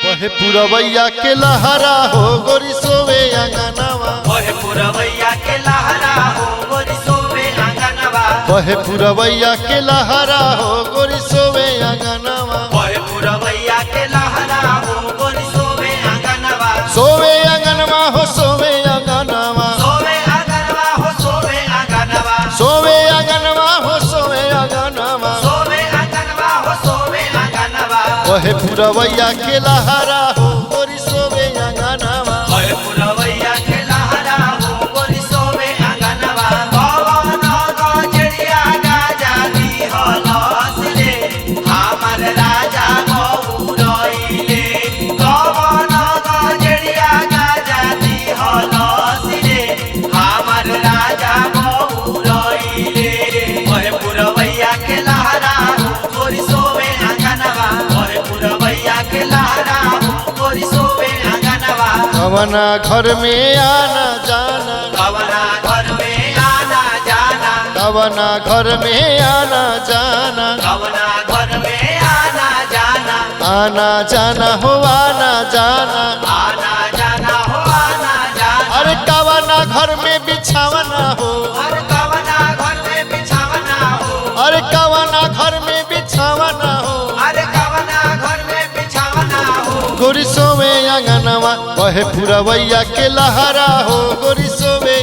बहे पुरवैया के लहरा हो गोरी सोवे अंगनवा। बहे पुरवैया के लहरा हो गोरी सोवे अंगनवा। बहे पुरवैया के लहरा हो गोरी सोवे अंगनवा। बहे पुरवैया के लहरा हो गोरी सोवे अंगनवा। सोवे अंगनवा हो सोवे अंगनवा। सोवे अंगनवा हो सोवे अंगनवा। सोवे अंगनवा हो सोवे अंगनवा। सोवे अंगनवा हो सोवे अंगनवा। बहे पुरवैया के लहरा हो गोरी सोवे अंगनवा। बहे पुरवैया के लहरा हो गोरी सोवे अंगनवा। कवन गजरिया गाजा दिहलस रे हमर राजा गौरइले। कवन गजरिया गाजा दिहलस रे हमर राजा गौरइले। बहे पुरवैया के लहरा हो गोरी सोवे अंगनवा। बहे पुरवैया के लहरा हो गोरी सोवे अंगनवा। कवना घर में आना जाना। कवना घर में आना जाना। कवना घर में आना जाना। कवना घर में आना जाना। आना जाना हो आना जाना। आना जाना हो आना जाना। अरे कवना घर में बिछावना हो। अरे कवना घर में बिछावना हो। अरे कवना घर में बिछावना हो। अरे कवना घर में बिछावना हो। गोरी सोवे अंगनवा। बहे पुरवैया के लहरा हो गोरी सोवे